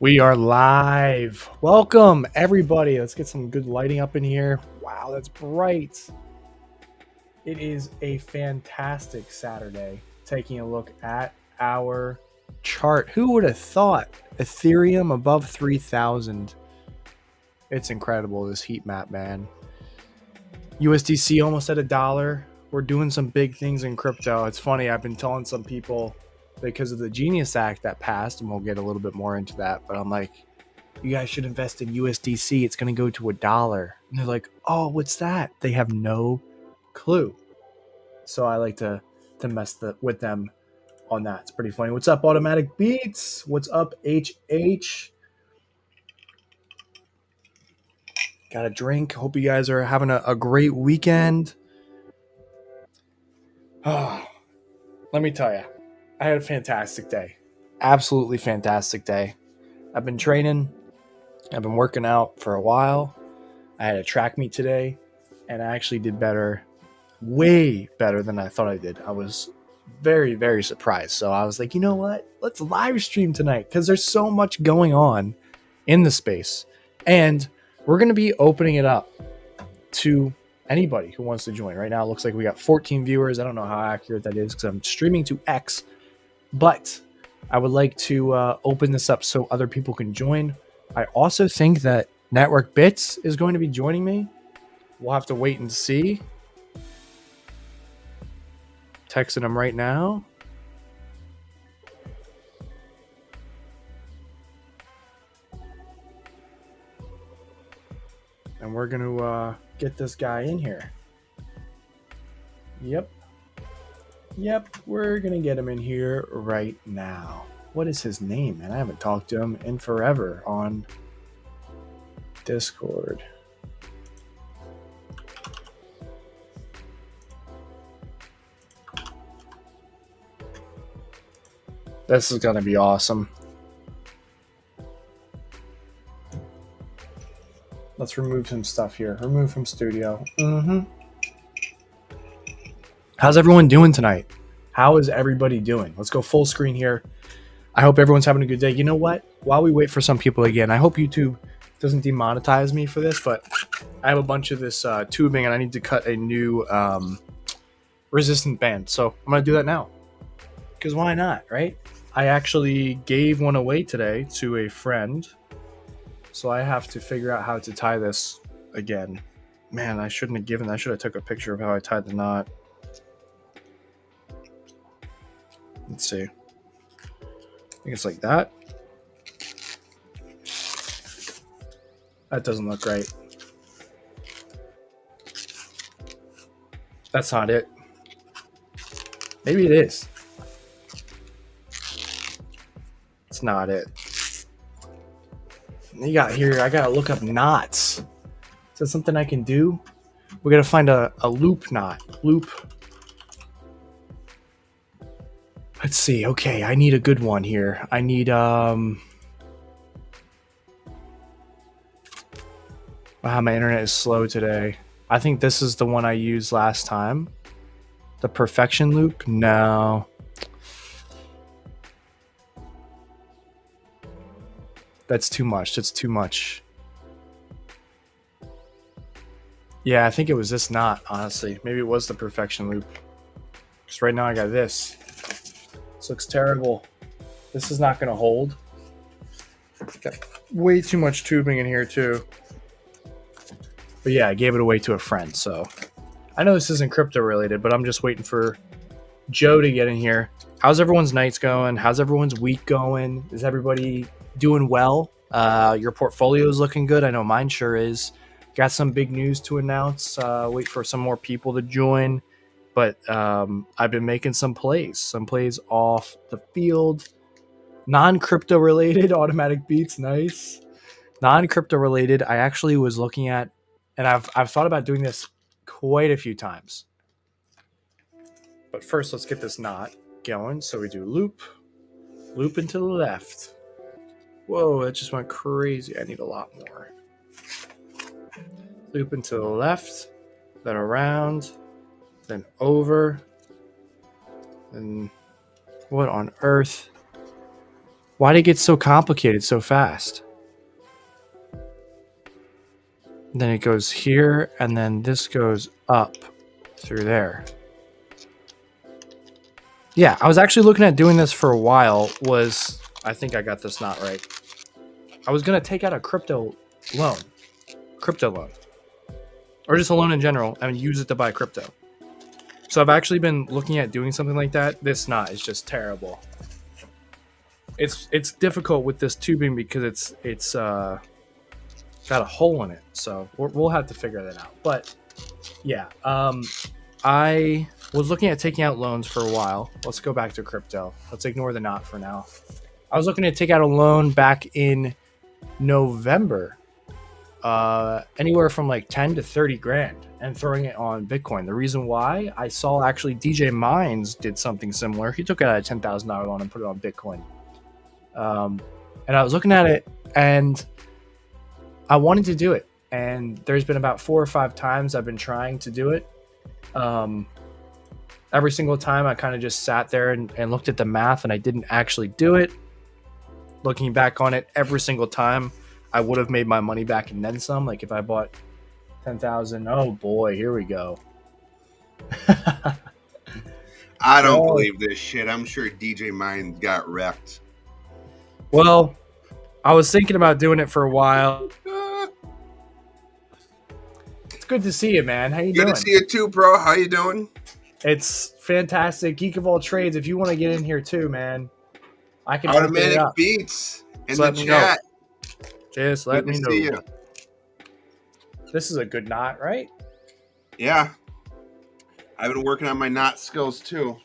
We are live. Welcome, everybody. Let's get some good lighting up in here. Wow, that's bright. It is a fantastic Saturday. Taking a look at our chart. Who would have thought Ethereum above 3,000? It's incredible, this heat map, man. USDC almost at $1. We're doing some big things in crypto. It's funny, I've been telling some people because of the Genius Act that passed, and we'll get a little bit more into that, but I'm like, you guys should invest in USDC. It's going to go to $1. And they're like, oh, what's that? They have no clue. So I like to mess with them on that. It's pretty funny. What's up, Automatic Beats? What's up, HH? Got a drink. Hope you guys are having a great weekend. Oh, let me tell you, I had a fantastic day. Absolutely fantastic day. I've been training. I've been working out for a while. I had a track meet today, and I actually did better, way better than I thought I did. I was very, very surprised. So I was like, you know what? Let's live stream tonight because there's so much going on in the space. And we're going to be opening it up to anybody who wants to join. Right now, it looks like we got 14 viewers. I don't know how accurate that is because I'm streaming to X, but I would like to open this up so other people can join. I also think that Network Bits is going to be joining me. We'll have to wait and see. Texting him right now. And we're going to get this guy in here. Yep, we're going to get him in here right now. What is his name, man? I haven't talked to him in forever on Discord. This is going to be awesome. Let's remove some stuff here. Remove from studio. How's everyone doing tonight? How is everybody doing? Let's go full screen here. I hope everyone's having a good day. You know what? While we wait for some people again, I hope YouTube doesn't demonetize me for this, but I have a bunch of this tubing and I need to cut a new resistant band. So I'm going to do that now. Because why not, right? I actually gave one away today to a friend. So I have to figure out how to tie this again. Man, I shouldn't have given that. I should have took a picture of how I tied the knot. Let's see. I think it's like that. That doesn't look right. That's not it. Maybe it is. It's not it. You got here, I gotta look up knots. Is that something I can do? We gotta find a loop knot. Loop. Let's see. Okay, I need a good one here. I need wow, my internet is slow today. I think this is the one I used last time. The perfection loop? No. That's too much. That's too much. Yeah, I think it was this knot, honestly. Maybe it was the perfection loop. Because right now I got this. This looks terrible. This is not going to hold. Got way too much tubing in here, too. But yeah, I gave it away to a friend, so I know this isn't crypto related, but I'm just waiting for Joe to get in here. How's everyone's nights going? How's everyone's week going? Is everybody doing well? Your portfolio is looking good. I know mine sure is. Got some big news to announce. Wait for some more people to join. But I've been making some plays off the field. Non-crypto related, Automatic Beats, nice. Non-crypto related, I actually was looking at, and I've thought about doing this quite a few times. But first, let's get this knot going. So we do loop into the left. Whoa, that just went crazy. I need a lot more. Loop into the left, then around, then over, then what on earth? Why did it get so complicated so fast? Then it goes here, and then this goes up through there. Yeah, I was actually looking at doing this for a while. I think I got this not right. I was going to take out a crypto loan, or just a loan in general, and use it to buy crypto. So I've actually been looking at doing something like that. This knot is just terrible. It's difficult with this tubing because it's got a hole in it, so we'll have to figure that out. But yeah, I was looking at taking out loans for a while. Let's go back to crypto. Let's ignore the knot for now. I was looking to take out a loan back in November, anywhere from like 10 to 30 grand, and throwing it on Bitcoin. The reason why, I saw actually DJ Mines did something similar. He took out a $10,000 loan and put it on Bitcoin. And I was looking at it, and I wanted to do it. And there's been about 4 or 5 times I've been trying to do it. Every single time I kind of just sat there and looked at the math, and I didn't actually do it. Looking back on it, every single time I would have made my money back and then some. Like if I bought 10,000, oh boy, here we go. I don't believe this shit. I'm sure DJ Mine got wrecked. Well, I was thinking about doing it for a while. It's good to see you, man. How you doing? Good to see you too, bro. How you doing? It's fantastic. Geek of all trades. If you want to get in here too, man, I can. Automatic Beats in the chat. Just let me know. This is a good knot, right? Yeah. I've been working on my knot skills too.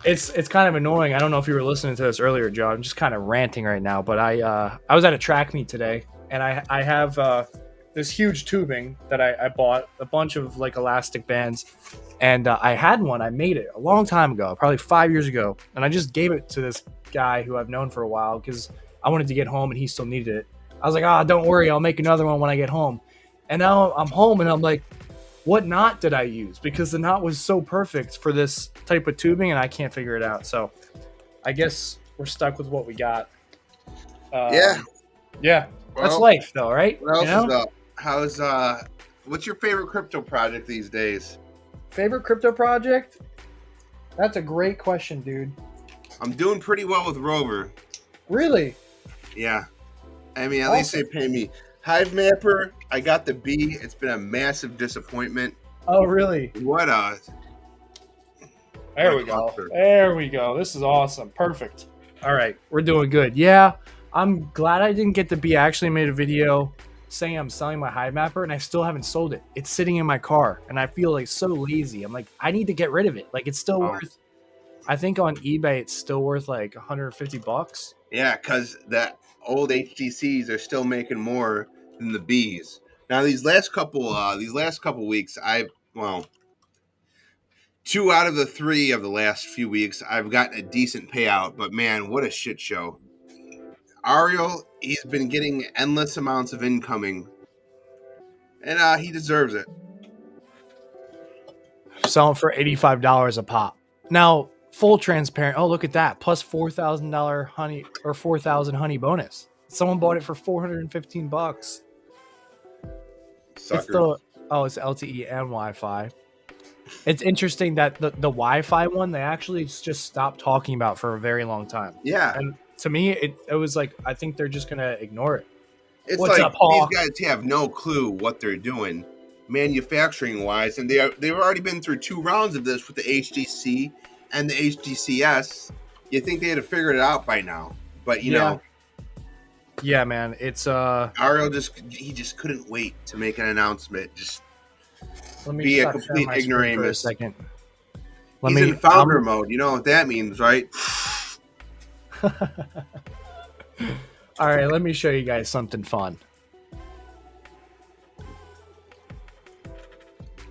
It's kind of annoying. I don't know if you were listening to this earlier, Joe. I'm just kind of ranting right now, but I was at a track meet today, and I have this huge tubing that I bought, a bunch of like elastic bands, and I had one. I made it a long time ago, probably 5 years ago, and I just gave it to this guy who I've known for a while because I wanted to get home and he still needed it. I was like, don't worry, I'll make another one when I get home. And now I'm home and I'm like, what knot did I use? Because the knot was so perfect for this type of tubing and I can't figure it out. So I guess we're stuck with what we got. Yeah. Well, that's life though, right? What else is up? What's your favorite crypto project these days? Favorite crypto project? That's a great question, dude. I'm doing pretty well with Rover. Really? Yeah. I mean, at least they pay me. Hive Mapper, I got the B. It's been a massive disappointment. Oh, really? What a... There we go. There we go. This is awesome. Perfect. All right. We're doing good. Yeah. I'm glad I didn't get the B. I actually made a video saying I'm selling my Hive Mapper, and I still haven't sold it. It's sitting in my car, and I feel like so lazy. I'm like, I need to get rid of it. Like, it's still worth... I think on eBay, it's still worth like $150. Yeah, because the old HTCs are still making more than the Bs. Now these last couple weeks, 2 out of the 3 of the last few weeks, I've gotten a decent payout. But man, what a shit show! Ariel, he's been getting endless amounts of incoming, and he deserves it. Selling for $85 a pop. Now, full transparent. Oh, look at that! Plus $4,000 honey or 4,000 honey bonus. Someone bought it for $415. Sucker. It's LTE and Wi-Fi. It's interesting that the Wi-Fi one they actually just stopped talking about for a very long time. Yeah, and to me it was like I think they're just gonna ignore it. It's What's like up, Hawk? These guys have no clue what they're doing manufacturing wise, and they've already been through 2 rounds of this with the HTC and the HTCS. You think they'd have figured it out by now, but you know. Yeah, man, it's Ariel just couldn't wait to make an announcement. Just be a complete ignoramus. For a second. He's in founder mode. You know what that means, right? All right, let me show you guys something fun.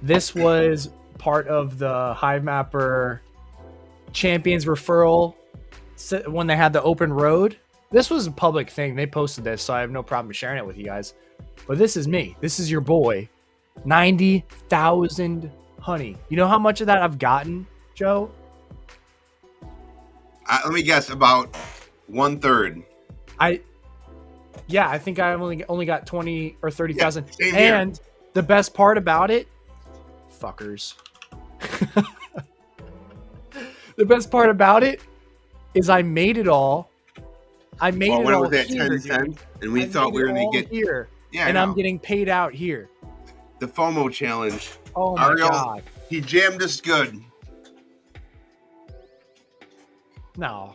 This was part of the Hive Mapper Champions referral when they had the open road. This was a public thing. They posted this, so I have no problem sharing it with you guys. But this is me. This is your boy. 90,000 honey. You know how much of that I've gotten, Joe? Let me guess, about 1/3. I think I only got 20 or 30,000. Yeah, same here. And the best part about it, fuckers. The best part about it is I made it all. I made it when all it was at here, 10 cents, and we I thought made we were it going to all get here, Yeah, and I I'm know. getting paid out here. The FOMO challenge. Oh my Ariel, god! he jammed us good. No,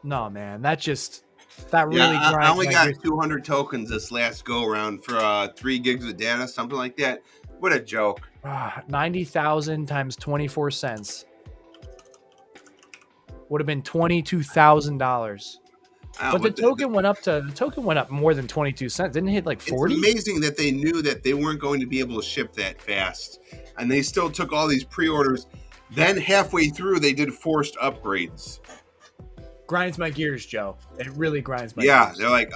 man, that really Yeah, I grinds only my got gears. 200 tokens this last go around for 3 gigs of data, something like that. What a joke! 90,000 times 24 cents would have been $22,000. But the token went up more than 22 cents. Didn't it hit like 40? It's amazing that they knew that they weren't going to be able to ship that fast, and they still took all these pre-orders. Then halfway through, they did forced upgrades. Grinds my gears, Joe. It really grinds my Yeah, gears. they're like,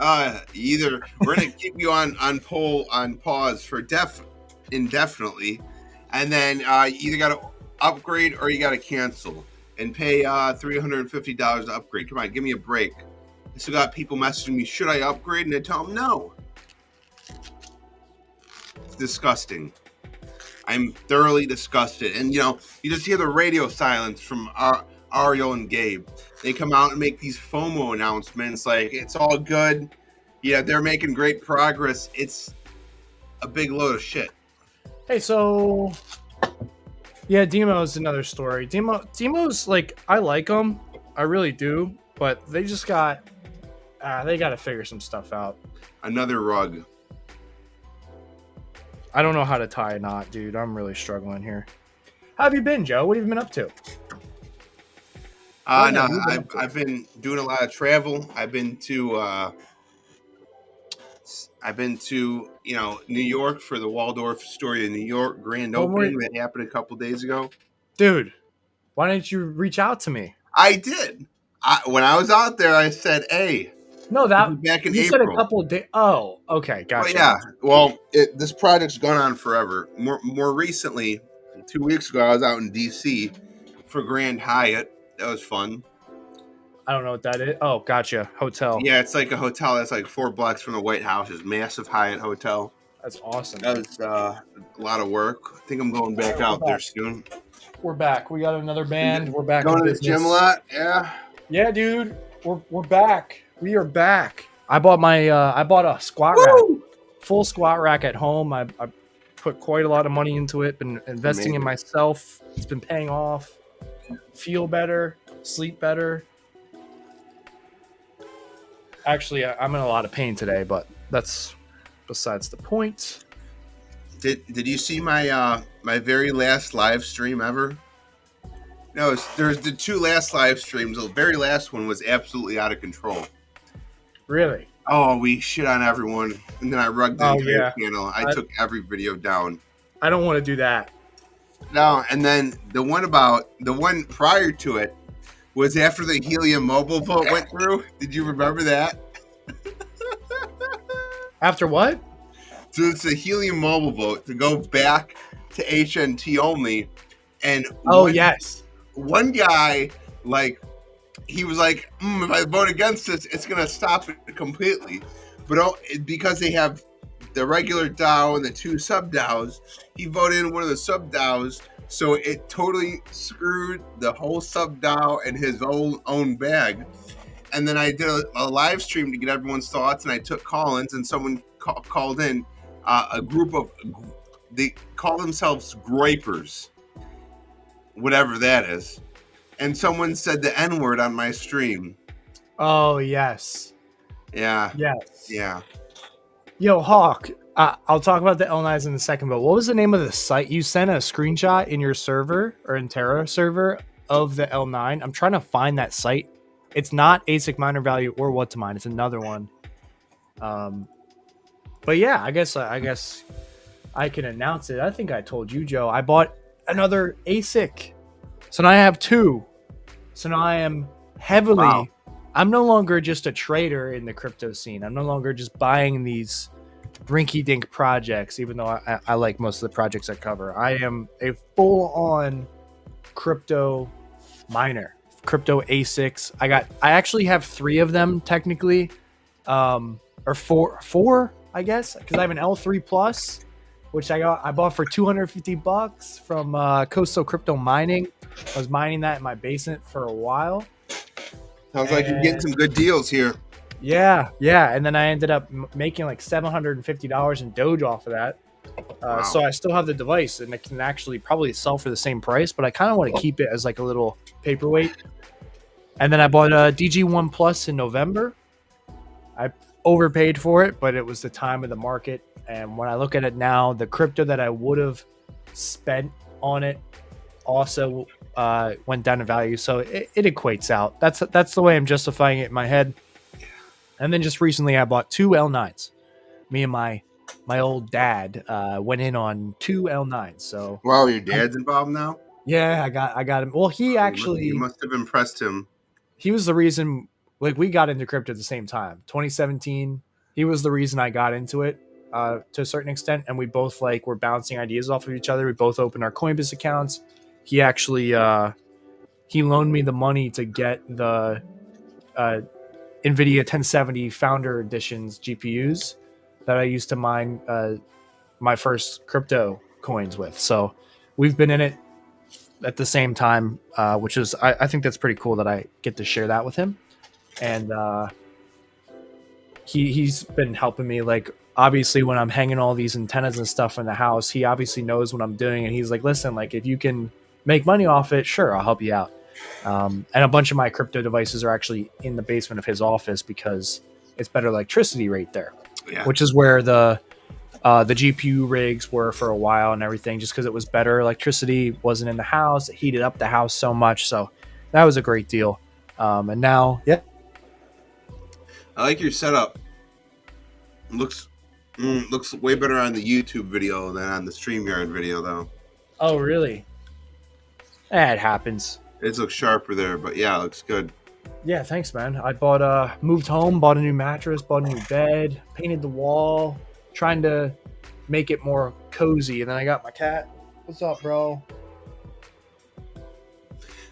either we're gonna keep you on pause for indefinitely, and then you either got to upgrade or you got to cancel and pay $350 to upgrade. Come on, give me a break. I still got people messaging me, should I upgrade? And I tell them no. It's disgusting. I'm thoroughly disgusted. And you just hear the radio silence from Ariel and Gabe. They come out and make these FOMO announcements like it's all good. Yeah, they're making great progress. It's a big load of shit. Hey, so yeah, Demo's another story. Demo's like, I like them, I really do, but they just got to figure some stuff out. Another rug. I don't know how to tie a knot, dude. I'm really struggling here. How have you been, Joe? What have you been up to? No, I've been doing a lot of travel. I've been to New York for the Waldorf Astoria New York grand opening that happened a couple days ago. Dude, why didn't you reach out to me? I did. When I was out there, I said, "Hey." No, that back in you April. said a couple of days. Oh, okay, gotcha. Well, yeah. Well, this project's gone on forever. More recently, 2 weeks ago, I was out in D.C. for Grand Hyatt. That was fun. I don't know what that is. Oh, gotcha. Hotel. Yeah, it's like a hotel that's like 4 blocks from the White House. It's massive Hyatt hotel. That's awesome. That was a lot of work. I think I'm going back out there soon. We're back. We got another band. We're back. Going to the gym a lot. Yeah. Yeah, dude. We're back. We are back. I bought a squat rack, full squat rack at home. I put quite a lot of money into it. Been investing in myself. It's been paying off. Feel better, sleep better. Actually, I'm in a lot of pain today, but that's besides the point. Did you see my my very last live stream ever? No, there's the 2 last live streams. The very last one was absolutely out of control. Really? Oh, we shit on everyone, and then I rugged the entire channel. I took every video down. I don't want to do that. No, and then the one prior to it was after the Helium mobile vote went through. Did you remember that? After what? So it's a Helium mobile vote to go back to HNT only, and yes, one guy he was like, if I vote against this, it's going to stop it completely. But because they have the regular DAO and the 2 sub DAOs, he voted in one of the sub DAOs. So it totally screwed the whole sub DAO and his own bag. And then I did a live stream to get everyone's thoughts, and I took call-ins, and someone called in a group of, they call themselves gripers, whatever that is. And someone said the N-word on my stream. Oh, yes. Yeah. Yes. Yeah. Yo, Hawk, I'll talk about the L9s in a second, but what was the name of the site? You sent a screenshot in your server or in Terra server of the L9. I'm trying to find that site. It's not ASIC miner value or what to mine. It's another one. But yeah, I guess I can announce it. I think I told you, Joe. I bought another ASIC. So now I have 2. So now I am heavily... Wow. I'm no longer just a trader in the crypto scene. I'm no longer just buying these rinky-dink projects, even though I like most of the projects I cover. I am a full-on crypto miner. crypto ASICs. I actually have 3 of them technically, or four, I guess, because I have an L3 Plus, which I bought for $250 from Coastal Crypto Mining. I was mining that in my basement for a while. Sounds like you're getting some good deals here. Yeah, and then I ended up making like $750 in Doge off of that. Wow. So I still have the device, and it can actually probably sell for the same price, but I kind of want to keep it as like a little paperweight. And then I bought a DG1 Plus in November. I overpaid for it, but it was the time of the market. And when I look at it now, the crypto that I would have spent on it also went down in value. So it equates out. That's the way I'm justifying it in my head. And then just recently I bought 2 L9s. Me and my old dad went in on 2 L9s. So wow, your dad's involved now? Yeah, I got him. Well, he actually you must have impressed him. He was the reason, like, we got into crypto at the same time. 2017, he was the reason I got into it to a certain extent, and we both were bouncing ideas off of each other. We both opened our Coinbase accounts. He actually he loaned me the money to get the NVIDIA 1070 Founder Editions GPUs that I used to mine my first crypto coins with. So we've been in it at the same time, which is I think that's pretty cool that I get to share that with him. And he's been helping me, like, obviously when I'm hanging all these antennas and stuff in the house, he obviously knows what I'm doing, and he's like, listen, like, if you can make money off it, sure, I'll help you out. And a bunch of my crypto devices are actually in the basement of his office because it's better electricity rate there, which is where the GPU rigs were for a while and everything, just because it was better electricity, wasn't in the house, it heated up the house so much. So that was a great deal. And now, yeah. I like your setup. Looks way better on the YouTube video than on the StreamYard video, though. Oh, really? It happens. It looks sharper there, but yeah, it looks good. Yeah, thanks, man. I moved home, bought a new mattress, bought a new bed, painted the wall, trying to make it more cozy. And then I got my cat. What's up, bro?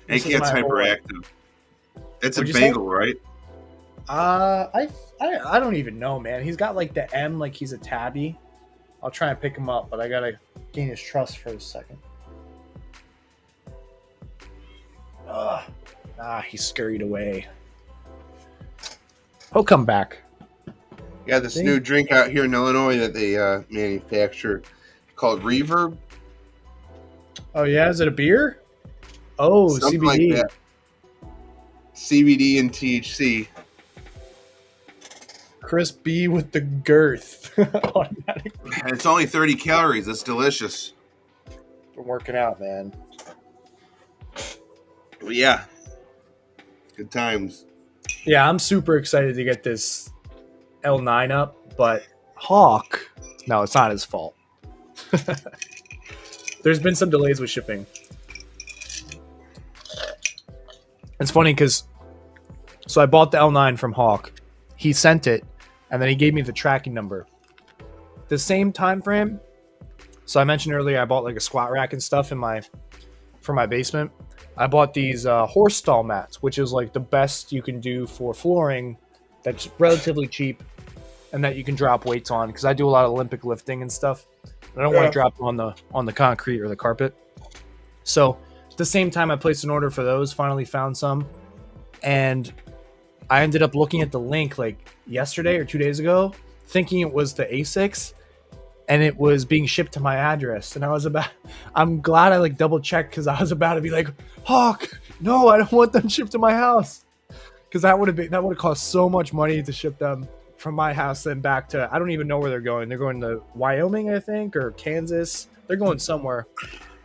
Hey, cat's hyperactive. It's a Bengal, right? I don't even know, man. He's got like the M, like he's a tabby. I'll try and pick him up, but I gotta gain his trust for a second. He scurried away. He'll come back. Yeah, this new drink out here in Illinois that they manufacture called Reverb. Oh yeah, is it a beer? Oh, something CBD. Like that. CBD and THC. Chris B with the girth. Automatically. And it's only 30 calories. It's delicious. Been working out, man. Well, yeah. Good times. Yeah, I'm super excited to get this L9 up, but Hawk, no, it's not his fault. There's been some delays with shipping. It's funny because, so I bought the L9 from Hawk. He sent it, and then he gave me the tracking number. The same time frame. So I mentioned earlier I bought like a squat rack and stuff for my basement. I bought these horse stall mats, which is like the best you can do for flooring. That's relatively cheap, and that you can drop weights on, because I do a lot of Olympic lifting and stuff. I don't want to drop them on the concrete or the carpet. So at the same time I placed an order for those, finally found some, and I ended up looking at the link like yesterday or 2 days ago, thinking it was the ASICs, and it was being shipped to my address. And I'm glad I like double checked, because I was about to be like, Hawk, no, I don't want them shipped to my house, because that would have cost so much money to ship them from my house and back to, I don't even know where they're going. They're going to Wyoming, I think, or Kansas. They're going somewhere.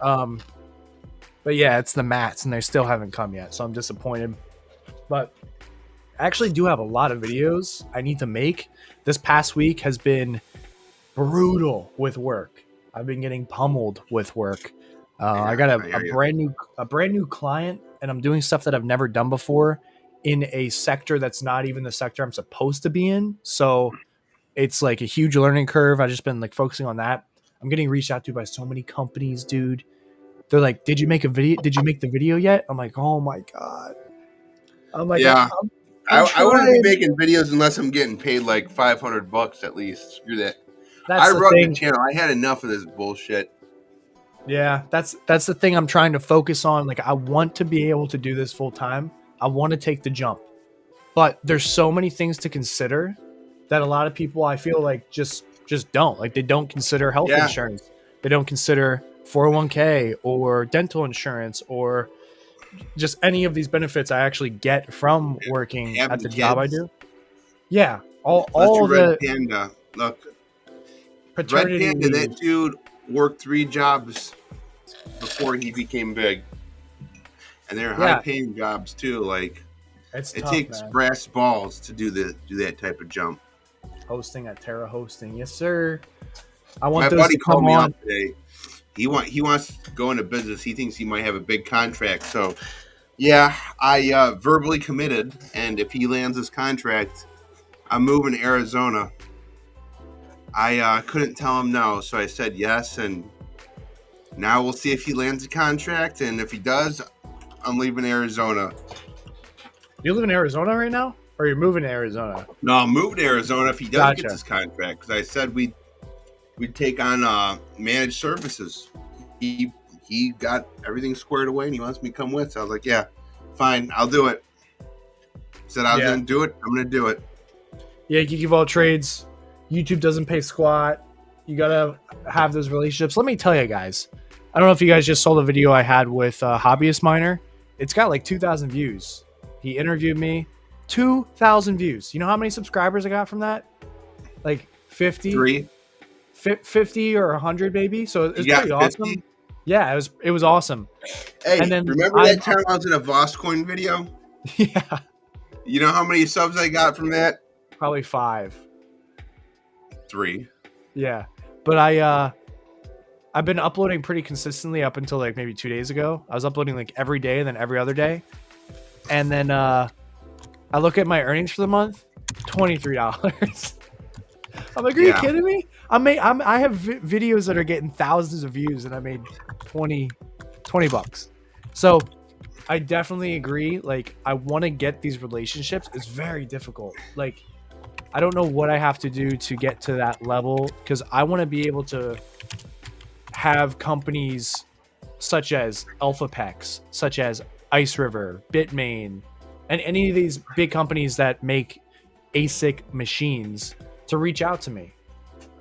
But yeah, it's the mats, and they still haven't come yet, so I'm disappointed. But I actually do have a lot of videos I need to make. This past week has been brutal with work. I've been getting pummeled with work. I got a brand new client, and I'm doing stuff that I've never done before in a sector that's not even the sector I'm supposed to be in. So it's like a huge learning curve. I've just been like focusing on that. I'm getting reached out to by so many companies, dude. They're like, did you make a video? Did you make the video yet? I'm like, oh my God. I'm like, Yeah. I'm I wouldn't be trying. making videos unless I'm getting paid like $500 at least. Screw that. I That's the run the thing. channel. I had enough of this bullshit. Yeah, that's the thing I'm trying to focus on. Like, I want to be able to do this full time. I want to take the jump, but there's so many things to consider that a lot of people, I feel like, just don't. Like, they don't consider health Yeah. insurance. They don't consider 401k or dental insurance or just any of these benefits I actually get from working Having at the job I kids. do. Yeah, Unless all you're Red the Panda. Look, Red paternity Panda, leave. that dude worked 3 jobs before he became big. And they're high Yeah, paying jobs too. Like, it's it tough, takes man. brass balls to do that type of jump. Hosting at Terra Hosting, yes sir. I My want those buddy to come called me on. up today. He wants to go into business. He thinks he might have a big contract. So yeah, I verbally committed, and if he lands this contract, I'm moving to Arizona. I couldn't tell him no, so I said yes, and now we'll see if he lands a contract, and if he does, I'm leaving Arizona. You live in Arizona right now, or you're moving to Arizona? No, I'm moving to Arizona if he does get Gotcha. this contract, because I said we'd take on managed services. He got everything squared away, and he wants me to come with. So I was like, yeah, fine, I'll do it. Said I was Yeah. gonna do it. I'm gonna do it. Yeah, Geek of All Trades. YouTube doesn't pay squat. You gotta have those relationships. Let me tell you guys. I don't know if you guys just saw the video I had with Hobbyist Miner. It's got like 2,000 views. He interviewed me. 2,000 views. You know how many subscribers I got from that? Like 50, 3. 50 or 100 maybe. So it was You got pretty 50? awesome. Yeah, it was awesome. Hey, And then remember that time I was in a Voscoin video? Yeah, You know how many subs I got from that? probably 5. 3. Yeah, but I've been uploading pretty consistently up until like maybe 2 days ago. I was uploading like every day and then every other day, and then I look at my earnings for the month, $23. I'm like, are you kidding me? I have videos that are getting thousands of views, and I made 20 bucks. So I definitely agree. Like, I want to get these relationships. It's very difficult. Like, I don't know what I have to do to get to that level, because I want to be able to have companies such as AlphaPex, such as Ice River, Bitmain, and any of these big companies that make ASIC machines to reach out to me.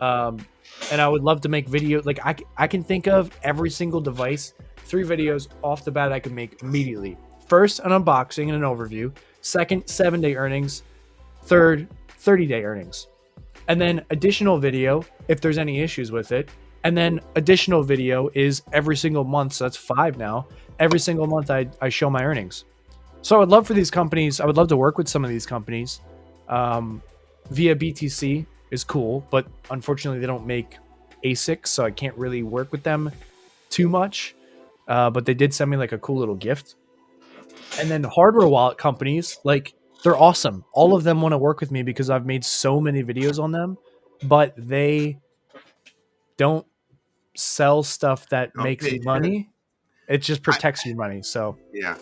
And I would love to make video. Like, I can think of every single device, 3 videos off the bat I can make immediately. First, an unboxing and an overview. Second, 7-day earnings. Third, 30-day earnings. And then additional video if there's any issues with it. And then additional video is every single month. So that's 5 now. Every single month I show my earnings. So I would love for these companies. I would love to work with some of these companies. Via BTC is cool, but unfortunately they don't make ASICs, so I can't really work with them too much. But they did send me like a cool little gift. And then hardware wallet companies, like, they're awesome. All of them want to work with me because I've made so many videos on them, but they don't sell stuff that makes money. It just protects your money. So yeah,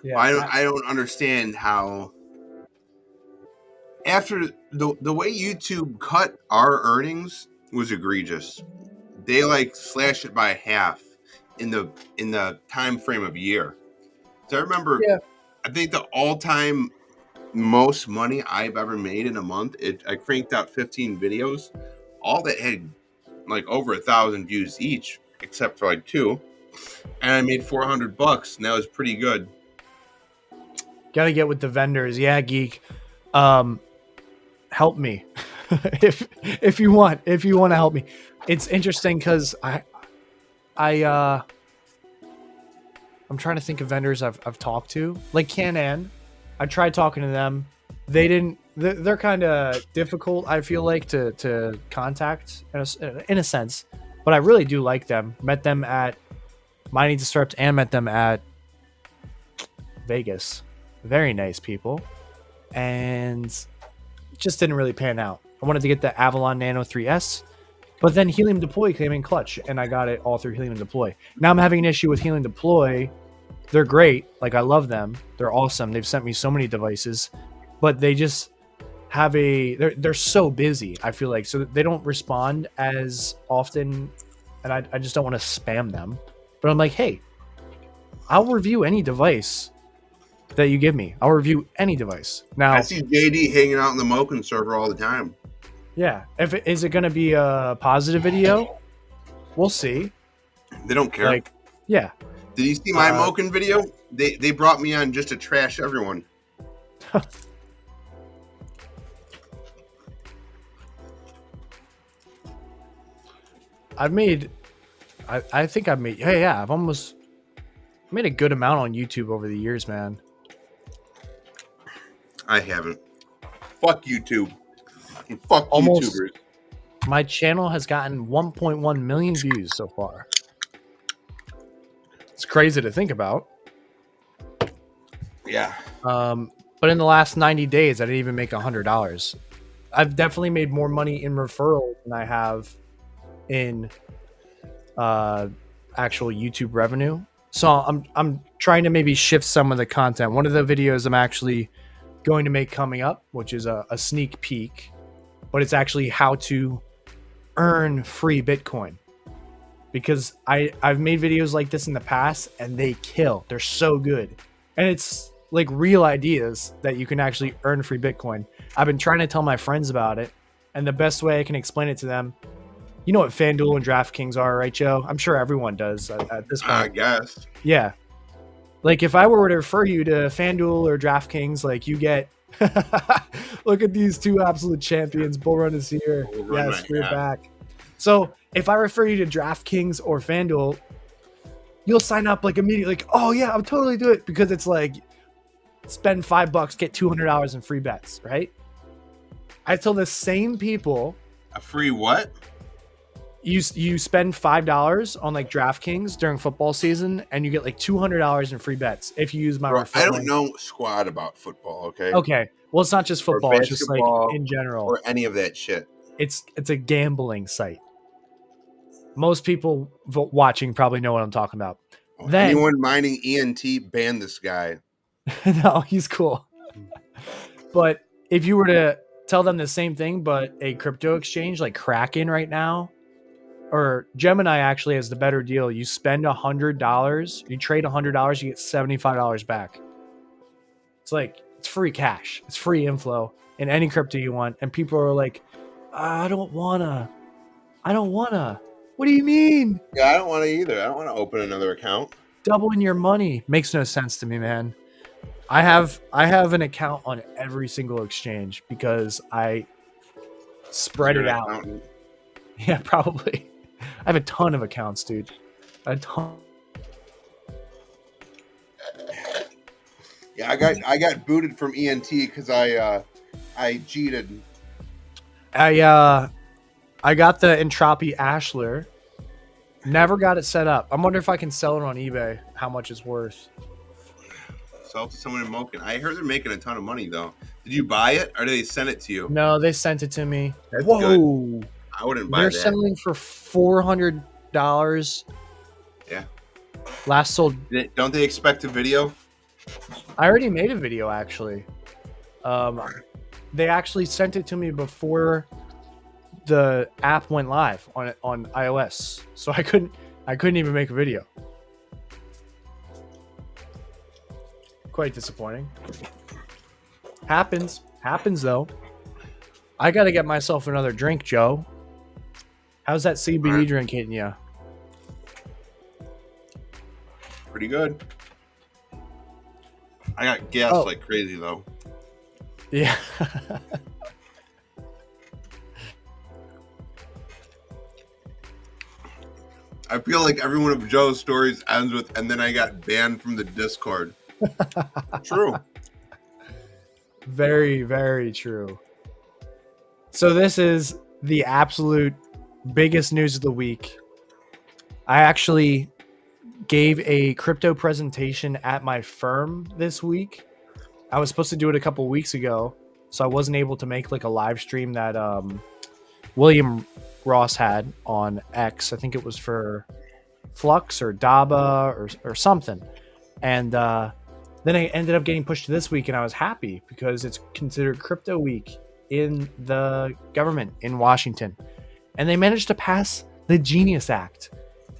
yeah, I don't understand how, after the way YouTube cut our earnings was egregious. They like slashed it by half in the time frame of a year. So I remember, I think the all-time most money I've ever made in a month, I cranked out 15 videos, all that had like over 1,000 views each, except for like 2, and I made $400, and that was pretty good. Gotta get with the vendors. Yeah, Geek. Help me if you want to help me. It's interesting because I'm trying to think of vendors I've talked to, like Can-An. I tried talking to them. They didn't. They're kind of difficult, I feel like, to contact in a sense. But I really do like them. Met them at Mining Disrupt and met them at Vegas. Very nice people, and just didn't really pan out. I wanted to get the Avalon Nano 3S, but then Helium Deploy came in clutch, and I got it all through Helium Deploy. Now I'm having an issue with Helium Deploy they're great. Like, I love them. They're awesome. They've sent me so many devices, but they just have they're so busy, I feel like, so they don't respond as often, and I just don't want to spam them. But I'm like, hey, I'll review any device that you give me. I'll review any device. Now, I see JD hanging out in the Moken server all the time. yeah, is it going to be a positive video? We'll see. They don't care. Like, yeah. Did you see my Moken video? They brought me on just to trash everyone. I think I've made, yeah, I've almost made a good amount on YouTube over the years, man. I haven't. Fuck YouTube. Fuck Almost, YouTubers. my channel has gotten 1.1 million views so far. It's crazy to think about. Yeah. But in the last 90 days, I didn't even make $100. I've definitely made more money in referrals than I have in actual YouTube revenue. So I'm trying to maybe shift some of the content. One of the videos I'm actually going to make coming up, which is a sneak peek, but it's actually how to earn free Bitcoin. Because I've made videos like this in the past and they kill. They're so good. And it's like real ideas that you can actually earn free Bitcoin. I've been trying to tell my friends about it, and the best way I can explain it to them, you know what FanDuel and DraftKings are, right, Joe? I'm sure everyone does at this point. I guess. Yeah. Like, if I were to refer you to FanDuel or DraftKings, like, you get look at these two absolute champions. Bull Run is here. Yeah, screw it back. So if I refer you to DraftKings or FanDuel, you'll sign up like immediately, like, oh yeah, I'll totally do it, because it's like, spend $5, get $200 in free bets, right? I tell the same people, a free what? You spend $5 on like DraftKings during football season, and you get like $200 in free bets if you use my referral. I don't know squat about football. Okay. Okay. Well, it's not just football; it's just like in general, or any of that shit. It's a gambling site. Most people watching probably know what I'm talking about. Then, anyone mining ENT, ban this guy. No, he's cool. But if you were to tell them the same thing, but a crypto exchange like Kraken right now, or Gemini actually has the better deal. You spend $100, you trade $100, you get $75 back. It's like, it's free cash. It's free inflow in any crypto you want. And people are like, I don't wanna. What do you mean? Yeah, I don't want to either. I don't want to open another account. Doubling your money makes no sense to me, man. I have an account on every single exchange because I spread it out. Accountant. Yeah, probably. I have a ton of accounts, dude. A ton. Yeah, I got booted from ENT because I cheated. I got the Entropy Ashler. Never got it set up. I wonder if I can sell it on eBay. How much it's worth? Sell it to someone in Moken. I heard they're making a ton of money though. Did you buy it or did they send it to you? No, they sent it to me. That's Whoa! Good. I wouldn't buy that. They're selling for $400. Yeah. Last sold. Don't they expect a video? I already made a video actually. They actually sent it to me before the app went live on iOS, so I couldn't even make a video. Quite disappointing. Happens though. I got to get myself another drink, Joe. How's that CBD drink hitting you? Pretty good. I got gas like crazy though. Yeah. I feel like every one of Joe's stories ends with, and then I got banned from the Discord. True. Very, very true. So this is the absolute biggest news of the week. I actually gave a crypto presentation at my firm this week. I was supposed to do it a couple weeks ago, so I wasn't able to make like a live stream that William Ross had on X. I think it was for Flux or Daba or something. And then I ended up getting pushed to this week, and I was happy because it's considered crypto week in the government in Washington. And they managed to pass the Genius Act.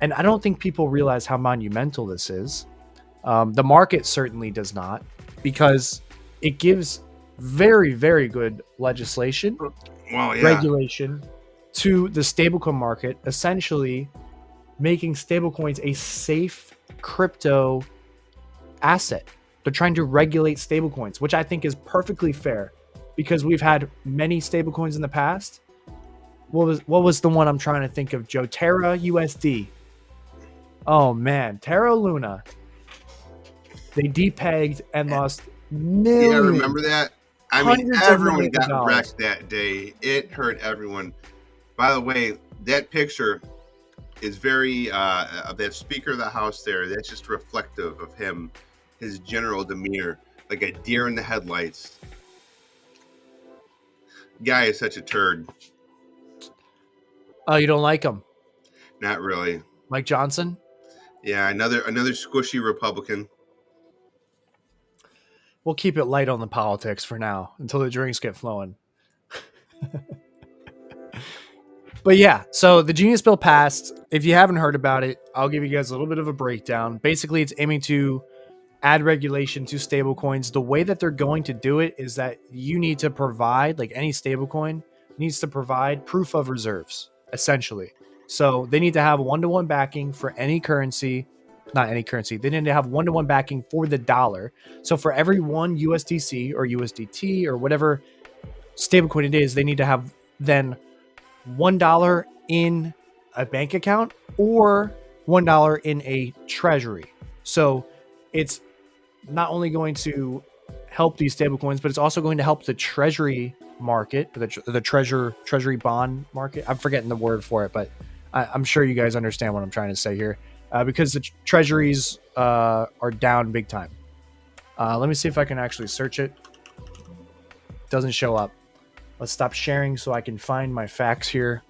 And I don't think people realize how monumental this is. The market certainly does not, because it gives very, very good legislation, regulation to the stablecoin market, essentially making stablecoins a safe crypto asset. They're trying to regulate stablecoins, which I think is perfectly fair, because we've had many stablecoins in the past. What was the one I'm trying to think of, Joe? Terra USD. Oh man, Terra Luna. They depegged and lost millions. Yeah, remember that? I mean, everyone got wrecked that day. It hurt everyone. By the way, that picture is very of that Speaker of the House there. That's just reflective of him, his general demeanor, like a deer in the headlights. Guy is such a turd. Oh, you don't like him? Not really. Mike Johnson? Yeah, another squishy Republican. We'll keep it light on the politics for now until the drinks get flowing. But yeah, so the Genius Bill passed. If you haven't heard about it, I'll give you guys a little bit of a breakdown. Basically, it's aiming to add regulation to stablecoins. The way that they're going to do it is that you need to provide, like any stablecoin needs to provide proof of reserves, essentially. So they need to have one-to-one backing for any currency. Not any currency. They need to have one-to-one backing for the dollar. So for every one USDC or USDT or whatever stablecoin it is, they need to have then $1 in a bank account or $1 in a treasury. So it's not only going to help these stablecoins, but it's also going to help the treasury market, the treasury bond market. I'm forgetting the word for it, but I'm sure you guys understand what I'm trying to say here. Because the treasuries are down big time. Let me see if I can actually search it. Doesn't show up. Let's stop sharing so I can find my facts here.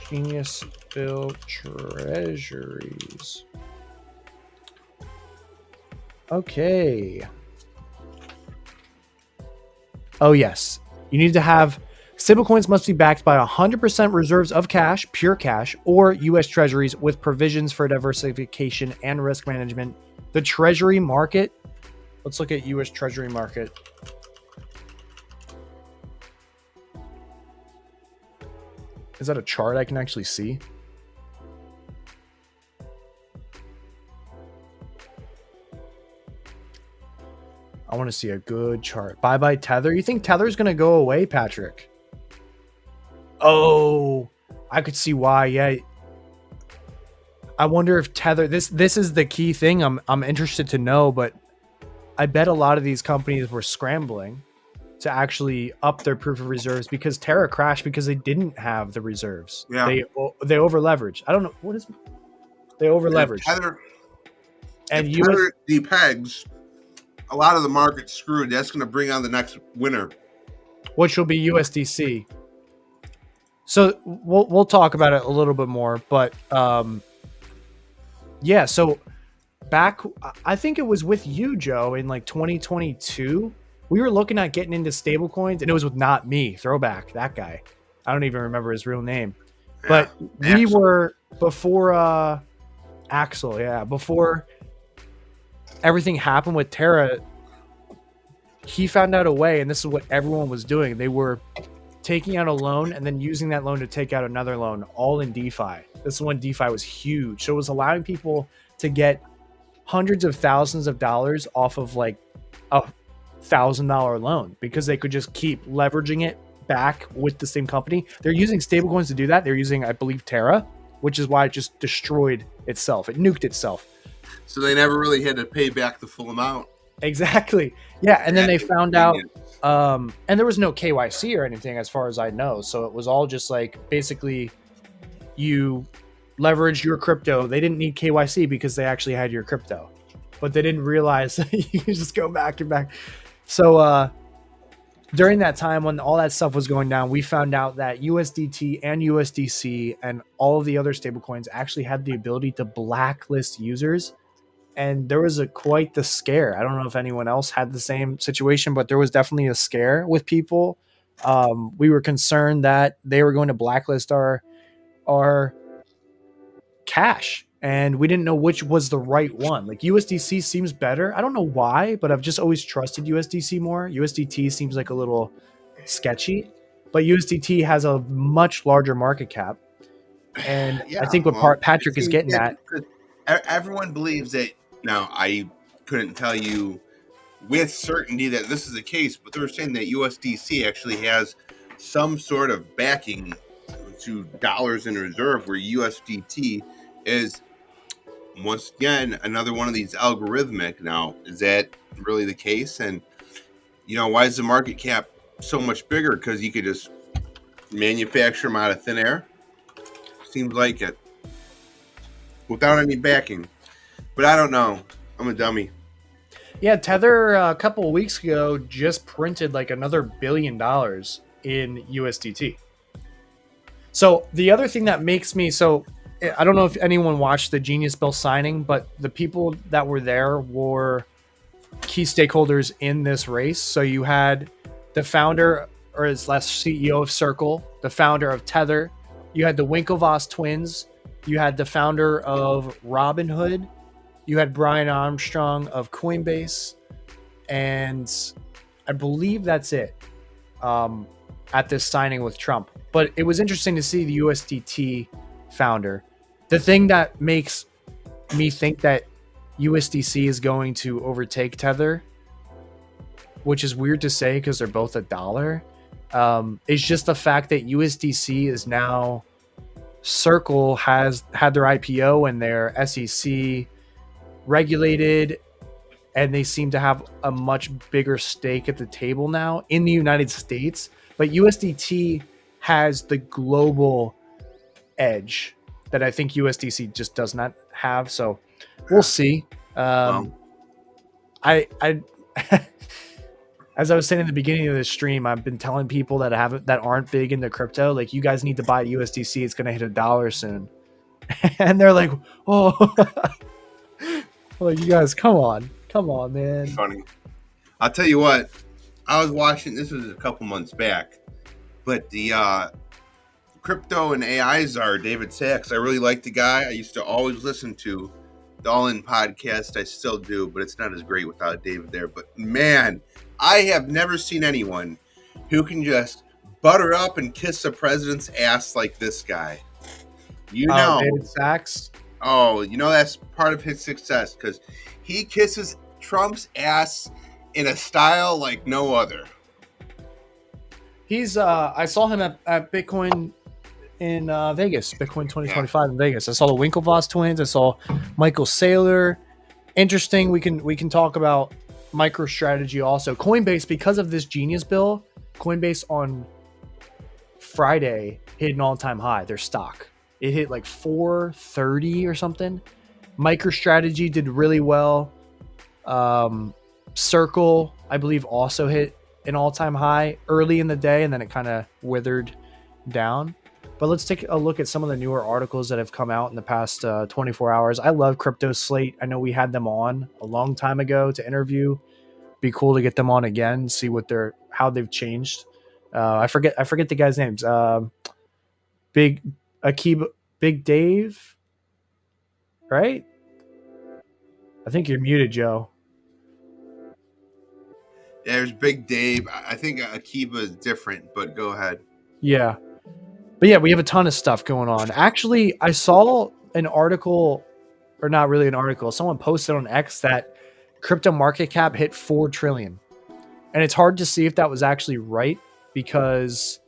Genius Bill treasuries. Okay. Oh, yes. You need to have... Stablecoins must be backed by 100% reserves of cash, pure cash, or U.S. treasuries with provisions for diversification and risk management. The treasury market. Let's look at U.S. treasury market. Is that a chart I can actually see? I want to see a good chart. Bye-bye Tether. You think Tether's going to go away, Patrick? Oh, I could see why. Yeah. I wonder if Tether, this is the key thing I'm interested to know, but I bet a lot of these companies were scrambling to actually up their proof of reserves because Terra crashed because they didn't have the reserves. Yeah. They over leveraged. I don't know what is they over leveraged. Tether, and if Tether depegs, a lot of the market's screwed. That's going to bring on the next winner, which will be USDC. So we'll talk about it a little bit more, but yeah. So back, I think it was with you, Joe, in like 2022. We were looking at getting into stablecoins, and it was with not me, throwback, that guy. I don't even remember his real name, but we were before Axel, before everything happened with Terra. He found out a way, and this is what everyone was doing. They were taking out a loan and then using that loan to take out another loan, all in DeFi. This is when DeFi was huge. So it was allowing people to get hundreds of thousands of dollars off of like a $1,000 loan because they could just keep leveraging it back with the same company. They're using stablecoins to do that. They're using, I believe, Terra, which is why it just destroyed itself. It nuked itself. So they never really had to pay back the full amount. Exactly. Yeah. And then they found out, and there was no KYC or anything as far as I know. So it was all just like, basically you leverage your crypto. They didn't need KYC because they actually had your crypto, but they didn't realize you could just go back to back. So, during that time when all that stuff was going down, we found out that USDT and USDC and all of the other stablecoins actually had the ability to blacklist users and there was quite the scare. I don't know if anyone else had the same situation, but there was definitely a scare with people. We were concerned that they were going to blacklist our cash, and we didn't know which was the right one. Like USDC seems better. I don't know why, but I've just always trusted USDC more. USDT seems like a little sketchy, but USDT has a much larger market cap. And Yeah, I think what well, Patrick is getting at. Everyone believes that. Now, I couldn't tell you with certainty that this is the case, but they're saying that USDC actually has some sort of backing to dollars in reserve, where USDT is once again another one of these algorithmic. Now, is that really the case? And why is the market cap so much bigger? Because you could just manufacture them out of thin air. Seems like it, without any backing. But I don't know. I'm a dummy. Yeah, Tether a couple of weeks ago just printed like another $1 billion in USDT. So the other thing that makes me I don't know if anyone watched the Genius Bill signing, but the people that were there were key stakeholders in this race. So you had the founder or his last CEO of Circle, the founder of Tether, you had the Winklevoss twins, you had the founder of Robinhood, you had Brian Armstrong of Coinbase, and I believe that's it at this signing with Trump. But it was interesting to see the USDT founder. The thing that makes me think that USDC is going to overtake Tether, which is weird to say because they're both $1, is just the fact that USDC is now, Circle has had their IPO and their SEC regulated, and they seem to have a much bigger stake at the table now in the United States. But USDT has the global edge that I think USDC just does not have. So we'll see. I as I was saying in the beginning of the stream, I've been telling people that aren't big into crypto, like, you guys need to buy USDC. It's going to hit $1 soon. And they're like, oh, like, you guys, come on, man. Funny. I'll tell you what, I was watching, this was a couple months back, but the crypto and AI czar, David Sachs, I really like the guy. I used to always listen to the All In podcast. I still do, but it's not as great without David there. But man, I have never seen anyone who can just butter up and kiss the president's ass like this guy. David Sachs. Oh, that's part of his success, because he kisses Trump's ass in a style like no other. He's I saw him at Bitcoin in Vegas, Bitcoin 2025 in Vegas. I saw the Winklevoss twins. I saw Michael Saylor. Interesting. We can talk about MicroStrategy also. Coinbase, because of this Genius Bill, Coinbase on Friday hit an all-time high, their stock. It hit like 430 or something. MicroStrategy did really well. Circle, I believe, also hit an all-time high early in the day, and then it kind of withered down. But let's take a look at some of the newer articles that have come out in the past 24 hours. I love Crypto Slate. I know we had them on a long time ago to interview. Be cool to get them on again, see how they've changed. I forget the guys' names. Big Dave, right? I think you're muted, Joe. Yeah, there's Big Dave. I think Akiba is different, but go ahead. Yeah. But yeah, we have a ton of stuff going on. Actually, I saw an article, or not really an article, someone posted on X that crypto market cap hit 4 trillion. And it's hard to see if that was actually right, because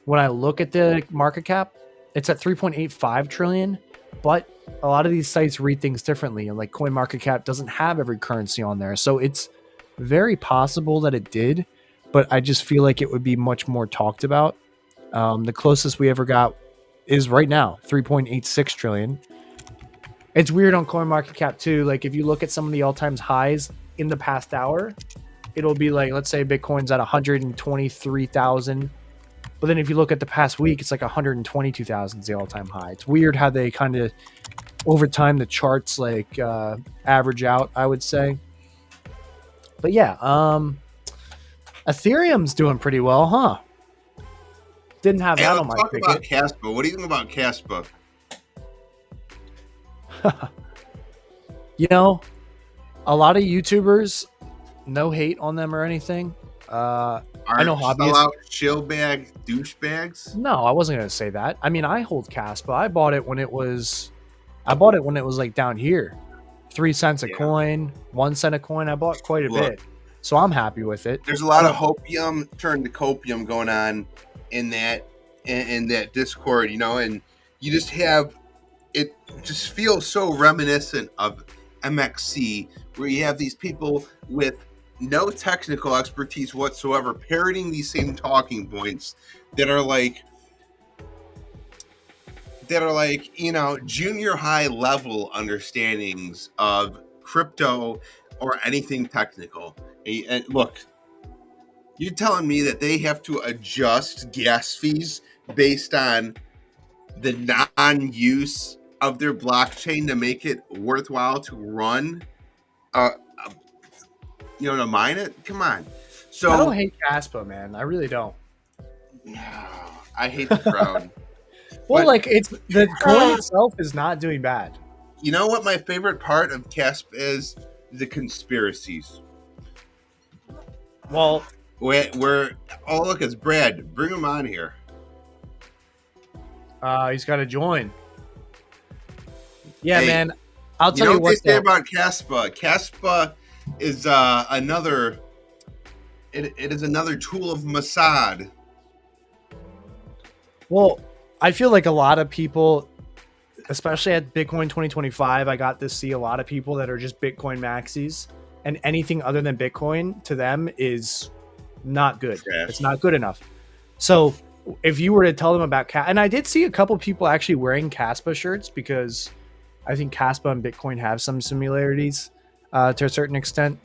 when I look at the market cap, it's at 3.85 trillion, but a lot of these sites read things differently, and like CoinMarketCap doesn't have every currency on there. So it's very possible that it did, but I just feel like it would be much more talked about. The closest we ever got is right now 3.86 trillion. It's weird on CoinMarketCap too. Like, if you look at some of the all-time highs in the past hour, it'll be like, let's say Bitcoin's at 123,000. But then if you look at the past week, it's like 122,000 is the all-time high. It's weird how they kind of over time the charts like average out, I would say. But yeah, Ethereum's doing pretty well, huh? Didn't have Hey, that on let's my talk about ticket. Caspa. What do you think about Caspa? You know, a lot of YouTubers, no hate on them or anything. I Are know hobbyists. sellout shillbag douchebags? No, I wasn't gonna say that. I mean, I hold Caspa. I bought it when it was like down here, 3 cents a Yeah. coin, 1 cent a coin. I bought quite a bit, so I'm happy with it. There's a lot of hopium turned to copium going on in that Discord, and you just have it. Just feels so reminiscent of MXC, where you have these people with no technical expertise whatsoever parroting these same talking points that are like junior high level understandings of crypto or anything technical. And look, you're telling me that they have to adjust gas fees based on the non-use of their blockchain to make it worthwhile to run, to mine it? Come on. So I don't hate Caspa, man. I really don't. I hate the crowd. Well, like it's the coin itself is not doing bad. You know what my favorite part of CASP is? The conspiracies. Well, Where oh look, it's Brad. Bring him on here. he's got to join. Yeah, Hey, man. I'll tell you what what they say about Caspa. Caspa is another. It is another tool of Mossad. Well, I feel like a lot of people, especially at Bitcoin 2025, I got to see a lot of people that are just Bitcoin maxis, and anything other than Bitcoin to them is not good. Trash. It's not good enough. So if you were to tell them about and I did see a couple people actually wearing Caspa shirts because I think Caspa and Bitcoin have some similarities to a certain extent.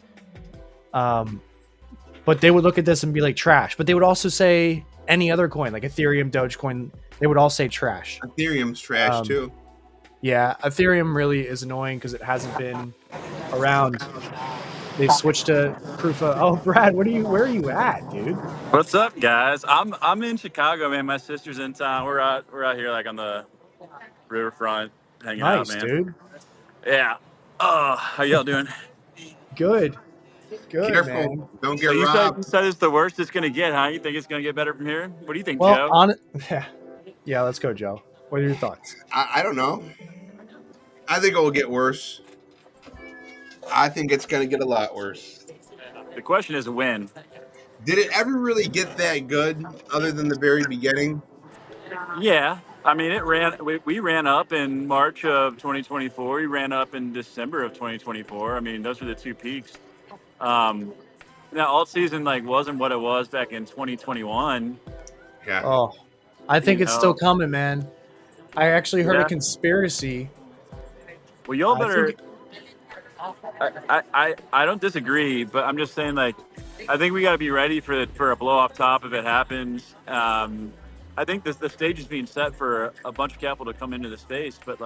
But they would look at this and be like trash. But they would also say any other coin, like Ethereum, Dogecoin, they would all say trash. Ethereum's trash too. Yeah, Ethereum really is annoying because it hasn't been around. They've switched to proof of. Oh, Brad, where are you at, dude? What's up, guys? I'm in Chicago, man. My sister's in town. We're out here like on the riverfront, hanging out, Nice, man. dude. Yeah. How y'all doing? Good, Careful, man. don't get So you robbed. said it's the worst it's gonna get, huh? You think it's gonna get better from here? What do you think, Well, Joe? yeah, let's go, Joe. What are your thoughts? I don't know. I think it will get worse. I think it's going to get a lot worse. The question is when. Did it ever really get that good other than the very beginning? Yeah. I mean, it ran. We ran up in March of 2024. We ran up in December of 2024. I mean, those were the two peaks. Now, alt season wasn't what it was back in 2021. Yeah. Oh, I think it's still coming, man. I actually heard a conspiracy. Well, y'all better. I don't disagree, but I'm just saying, I think we got to be ready for a blow off top if it happens. I think the stage is being set for a bunch of capital to come into the space, but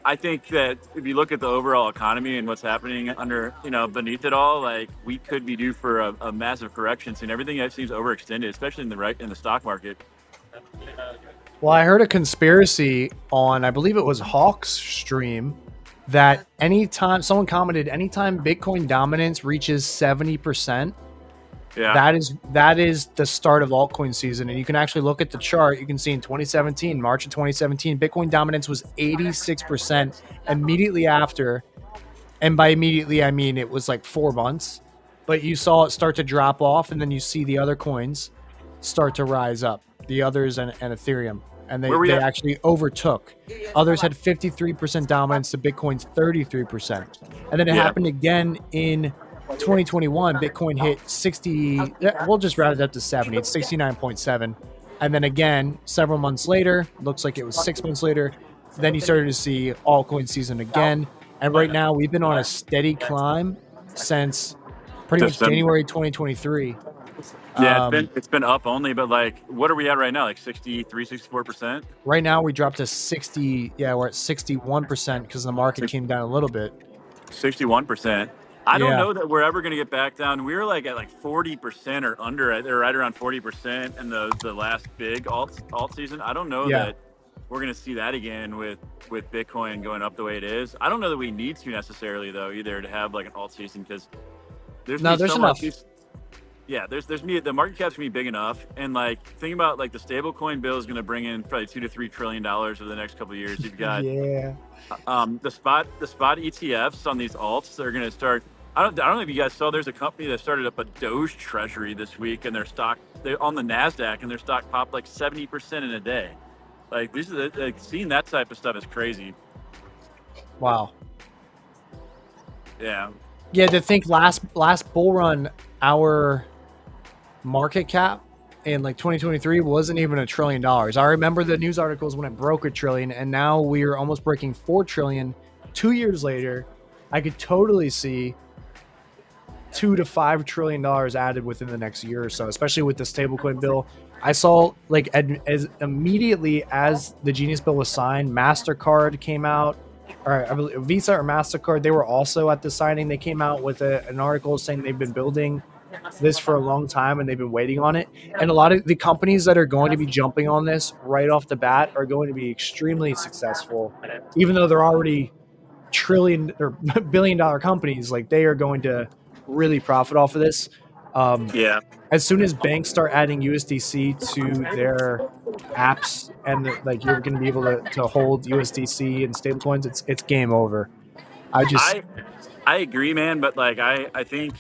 I think that if you look at the overall economy and what's happening beneath it all, we could be due for a massive correction soon. Everything that seems overextended, especially in the stock market. Well, I heard a conspiracy on, I believe it was Hawk's stream, that anytime anytime Bitcoin dominance reaches 70%, that is the start of altcoin season. And you can actually look at the chart. You can see in 2017, March of 2017, Bitcoin dominance was 86% immediately after. And by immediately, I mean it was like 4 months. But you saw it start to drop off, and then you see the other coins start to rise up, the others and Ethereum. And they actually overtook. Others had 53% dominance to Bitcoin's 33%. And then it happened again in 2021. Bitcoin hit 60. We'll just round it up to 70. It's 69.7. And then again, several months later, looks like it was 6 months later, then you started to see altcoin season again. And right now, we've been on a steady climb since pretty much January 2023. Yeah, it's been up only, but like, what are we at right now? Like 63, 64%? Right now we dropped to 60. Yeah, we're at 61% because the market came down a little bit. 61%. I don't Yeah. know that we're ever going to get back down. We were like at like 40% or under, or right around 40% in the last big alt season. I don't know Yeah. that we're going to see that again with Bitcoin going up the way it is. I don't know that we need to necessarily though either to have like an alt season, because there's enough. Yeah, there's me. The market cap's gonna be big enough, and like think about like the stablecoin bill is gonna bring in probably $2 to $3 trillion over the next couple of years. You've got Yeah. the spot ETFs on these alts. They're gonna start. I don't know if you guys saw. There's a company that started up a Doge treasury this week, and they're on the Nasdaq, and their stock popped like 70% in a day. Like these are like seeing that type of stuff is crazy. Wow. Yeah. Yeah, to think last bull run, our market cap in like 2023 wasn't even $1 trillion. I remember the news articles when it broke $1 trillion, and now we are almost breaking $4 trillion. 2 years later, I could totally see $2 to $5 trillion added within the next year or so, especially with the stablecoin bill. I saw like as immediately as the Genius bill was signed, MasterCard came out, or I believe Visa or MasterCard. They were also at the signing. They came out with an article saying they've been building this for a long time and they've been waiting on it. And a lot of the companies that are going to be jumping on this right off the bat are going to be extremely successful, even though they're already trillion or $1 billion companies. Like they are going to really profit off of this. Yeah. As soon as banks start adding USDC to their apps, and like you're going to be able to hold USDC and stablecoins, it's game over. I agree, man, but like I think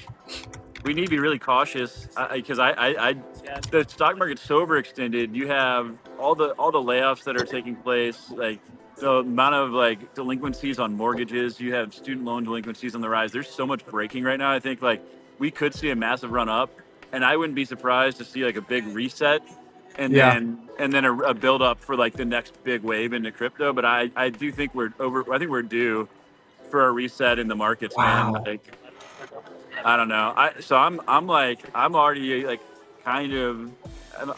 we need to be really cautious because the stock market's so overextended. You have all the layoffs that are taking place, like the amount of like delinquencies on mortgages. You have student loan delinquencies on the rise. There's so much breaking right now. I think like we could see a massive run up, and I wouldn't be surprised to see like a big reset and then a build up for like the next big wave into crypto. But I do think I think we're due for a reset in the markets, man. Like I don't know. I'm already like kind of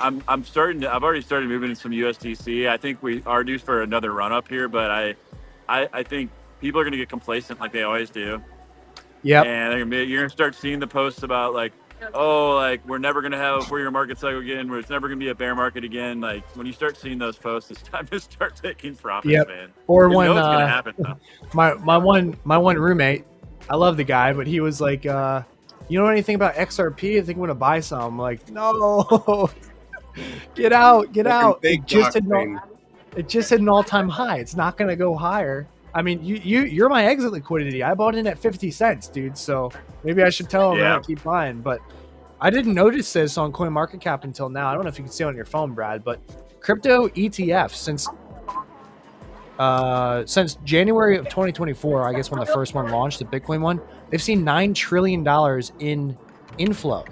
I've already started moving in some USDC. I think we are due for another run up here, but I think people are going to get complacent like they always do. Yeah. And you're going to start seeing the posts about like, oh, like we're never going to have a 4-year market cycle again, where it's never going to be a bear market again. Like when you start seeing those posts, it's time to start taking profits, man. Or you when know it's going to happen. my one roommate, I love the guy, but he was like, you know anything about XRP? I think I'm going to buy some. I'm like, no, get out. It just hit an all-time high. It's not going to go higher. I mean, you're my exit liquidity. I bought in at 50 cents, dude. So maybe I should tell him to keep buying. But I didn't notice this on CoinMarketCap until now. I don't know if you can see it on your phone, Brad, but crypto ETF since January of 2024, I guess when the first one launched, the Bitcoin one, they've seen $9 trillion in inflow,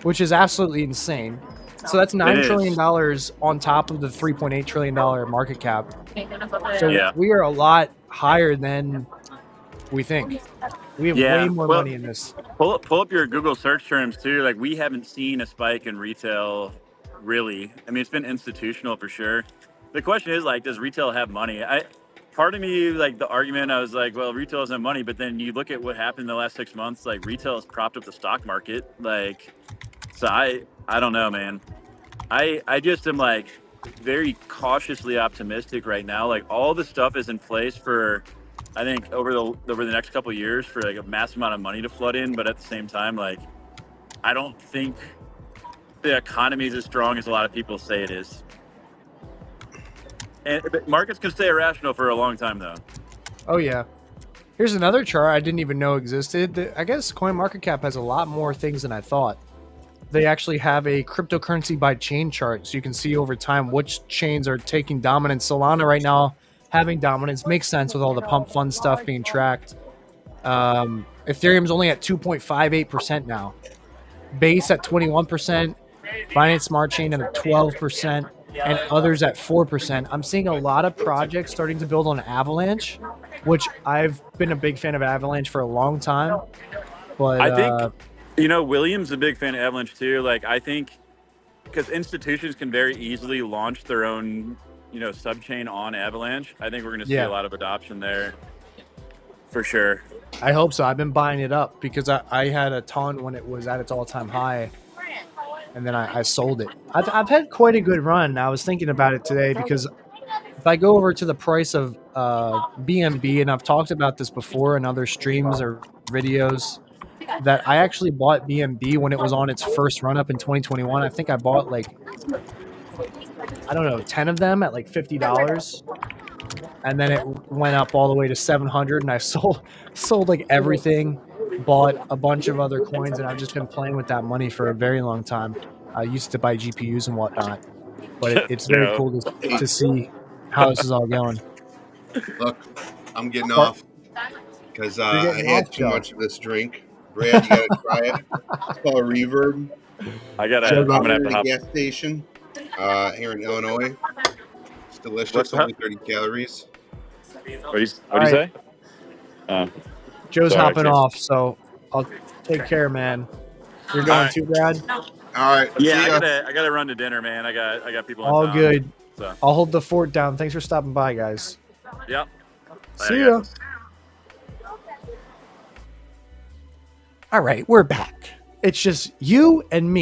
which is absolutely insane. So that's $9 trillion on top of the $3.8 trillion market cap. So we are a lot higher than we think. We have way more money in this. Pull up your Google search terms too. Like we haven't seen a spike in retail, really. I mean, it's been institutional for sure. The question is like, does retail have money? Part of me, like the argument, I was like, well, retail doesn't have money, but then you look at what happened in the last 6 months. Like retail has propped up the stock market. Like, so I don't know, man. I just am like very cautiously optimistic right now. Like all the stuff is in place for, I think over the next couple of years for like a massive amount of money to flood in. But at the same time, like I don't think the economy is as strong as a lot of people say it is. And markets can stay irrational for a long time, though. Oh yeah. Here's another chart I didn't even know existed. I guess CoinMarketCap has a lot more things than I thought. They actually have a cryptocurrency by chain chart, so you can see over time which chains are taking dominance. Solana right now having dominance makes sense with all the pump fund stuff being tracked. Ethereum's only at 2.58% now. Base at 21%, Binance Smart Chain at 12%, and others at 4%. I'm seeing a lot of projects starting to build on Avalanche, which I've been a big fan of Avalanche for a long time. But You know, William's a big fan of Avalanche too. Like, I think because institutions can very easily launch their own, subchain on Avalanche. I think we're going to see a Yeah, lot of adoption there for sure. I hope so. I've been buying it up because I had a ton when it was at its all-time high, and then I sold it. I've had quite a good run. I was thinking about it today because if I go over to the price of BNB, and I've talked about this before in other streams or videos, that I actually bought BNB when it was on its first run up in 2021. I think I bought like, I don't know, 10 of them at like $50. And then it went up all the way to 700, and I sold like everything, bought a bunch of other coins, and I've just been playing with that money for a very long time. I used to buy GPUs and whatnot, but it's very Yeah. cool to see how this is all going. Look, I'm getting off because I getting had off, too Joe. much of this drink. Brad, you gotta try it. It's called Reverb. I'm gonna Bought have it to at a hop. gas station here in Illinois. It's delicious. What's that? Only 30 calories. What'd you All say? Joe's Sorry, hopping Chase. off, so I'll take care, man. You're going right. too, Brad? All right. Yeah, See ya. I gotta run to dinner, man. I got people in All town. good. So, I'll hold the fort down. Thanks for stopping by, guys. yep. See ya. All right, we're back. It's just you and me.